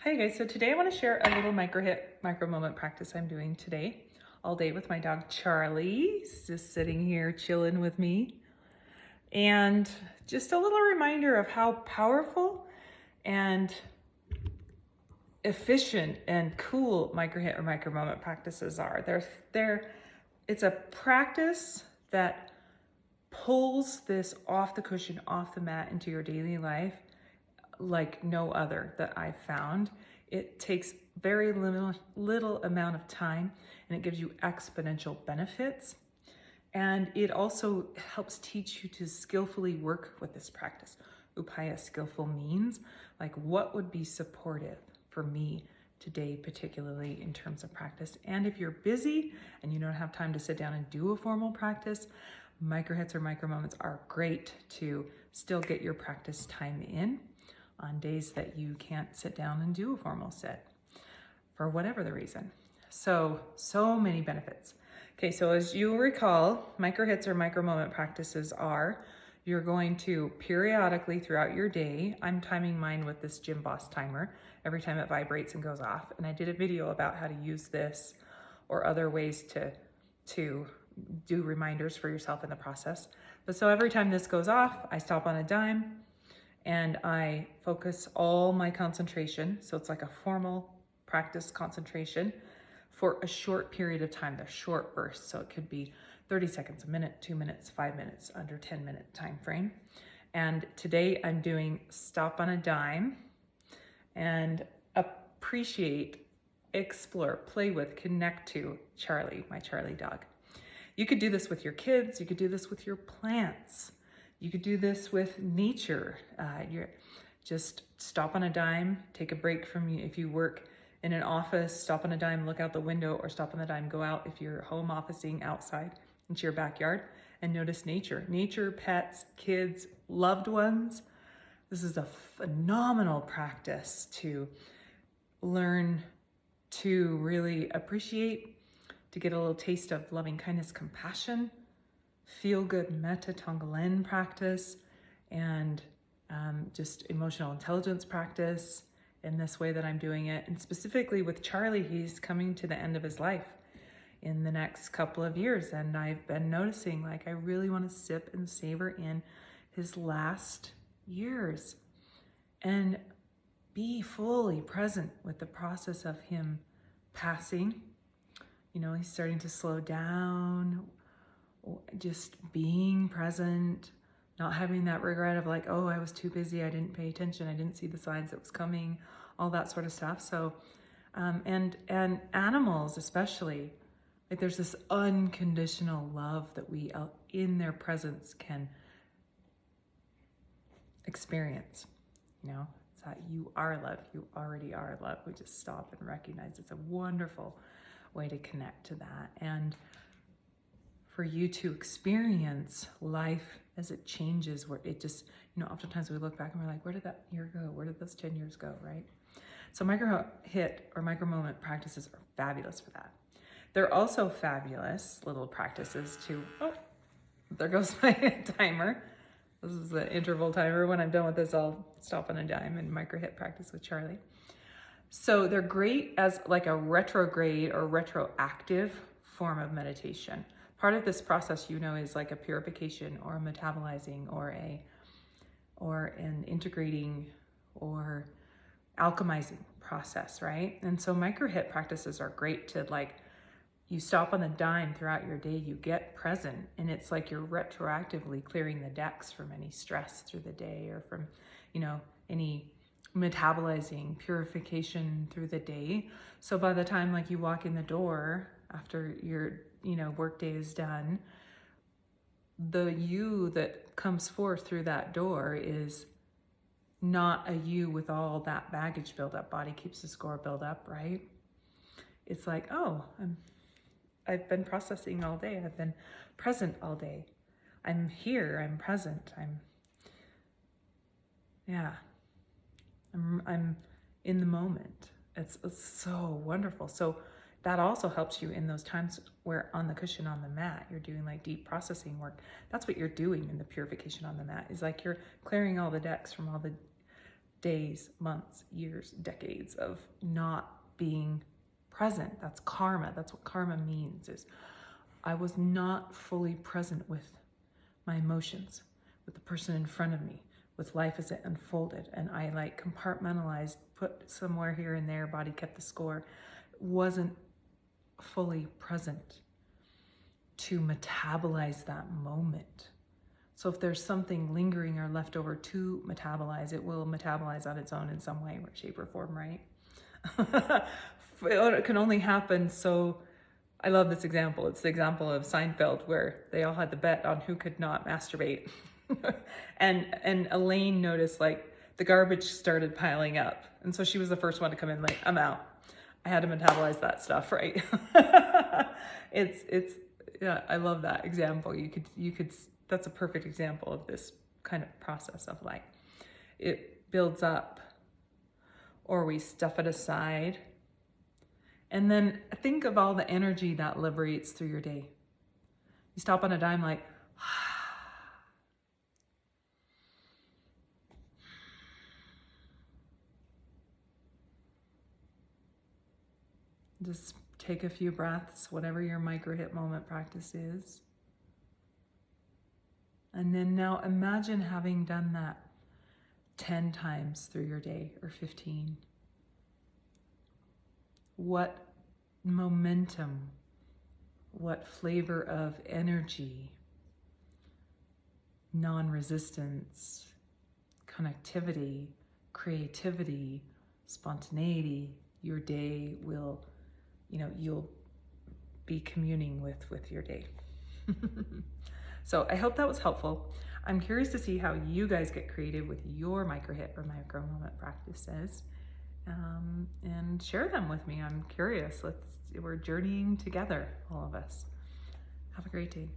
Hi guys, so today I want to share a little micro hit, micro moment practice I'm doing today, all day with my dog Charlie. He's just sitting here chilling with me. And just a little reminder of how powerful and efficient and cool micro hit or micro moment practices are. It's a practice that pulls this off the cushion, off the mat into your daily life like no other that I've found. It takes very little amount of time and it gives you exponential benefits. And it also helps teach you to skillfully work with this practice. Upaya skillful means like what would be supportive for me today, particularly in terms of practice. And if you're busy and you don't have time to sit down and do a formal practice, micro hits or micro moments are great to still get your practice time in on days that you can't sit down and do a formal sit for whatever the reason. So many benefits. Okay, so as you recall, micro hits or micro moment practices are, you're going to periodically throughout your day, I'm timing mine with this Gym Boss timer every time it vibrates and goes off. And I did a video about how to use this or other ways to do reminders for yourself in the process. But so every time this goes off, I stop on a dime, and I focus all my concentration. So it's like a formal practice concentration for a short period of time. They're short bursts. So it could be 30 seconds, a minute, 2 minutes, 5 minutes, under 10-minute time frame. And today I'm doing stop on a dime and appreciate, explore, play with, connect to Charlie, my Charlie dog. You could do this with your kids. You could do this with your plants. You could do this with nature. You're just stop on a dime, take a break from you. If you work in an office, stop on a dime, look out the window, or stop on the dime, go out if you're home officing outside into your backyard and notice nature. Nature, pets, kids, loved ones. This is a phenomenal practice to learn to really appreciate, to get a little taste of loving kindness, compassion, feel good metta Tonglen practice, and just emotional intelligence practice in this way that I'm doing it. And specifically with Charlie, he's coming to the end of his life in the next couple of years. And I've been noticing like I really want to sip and savor in his last years and be fully present with the process of him passing. You know, he's starting to slow down, just being present, not having that regret of like, oh, I was too busy, I didn't pay attention, I didn't see the signs that was coming, all that sort of stuff. So, and animals especially, like there's this unconditional love that we in their presence can experience, you know, it's that you are love, you already are love. We just stop and recognize it's a wonderful way to connect to that. And for you to experience life as it changes, where it just, you know, oftentimes we look back and we're like, where did that year go? Where did those 10 years go, right? So micro hit or micro moment practices are fabulous for that. They're also fabulous little practices to, oh, there goes my timer. This is the interval timer. When I'm done with this, I'll stop on a dime and micro hit practice with Charlie. So they're great as like a retrograde or retroactive form of meditation. Part of this process, you know, is like a purification or a metabolizing or an integrating or alchemizing process, right? And so micro hit practices are great to like, you stop on the dime throughout your day, you get present, and it's like you're retroactively clearing the decks from any stress through the day or from, you know, any metabolizing purification through the day. So by the time like you walk in the door after your, you know, work day is done, the you that comes forth through that door is not a you with all that baggage built up. Body keeps the score built up, right? It's like, oh, I've been processing all day. I've been present all day. I'm here, I'm present. I'm in the moment. It's so wonderful. So that also helps you in those times where on the cushion on the mat, you're doing like deep processing work. That's what you're doing in the purification on the mat, is like you're clearing all the decks from all the days, months, years, decades of not being present. That's karma. That's what karma means, is I was not fully present with my emotions, with the person in front of me, with life as it unfolded. And I like compartmentalized, put somewhere here and there, body kept the score, wasn't fully present to metabolize that moment. So if there's something lingering or left over to metabolize, it will metabolize on its own in some way, shape, or form, right? It can only happen. So I love this example. It's the example of Seinfeld, where they all had the bet on who could not masturbate. and Elaine noticed like the garbage started piling up. And so she was the first one to come in, like, I'm out. I had to metabolize that stuff, right? Yeah, I love that example. You could, that's a perfect example of this kind of process of like, it builds up or we stuff it aside. And then think of all the energy that liberates through your day. You stop on a dime like, just take a few breaths, whatever your micro hit moment practice is. And then now imagine having done that 10 times through your day, or 15. What momentum, what flavor of energy, non-resistance, connectivity, creativity, spontaneity, your day will, you'll be communing with your day. So I hope that was helpful. I'm curious to see how you guys get creative with your micro hit or micro moment practices, and share them with me. I'm curious. We're journeying together, all of us. Have a great day.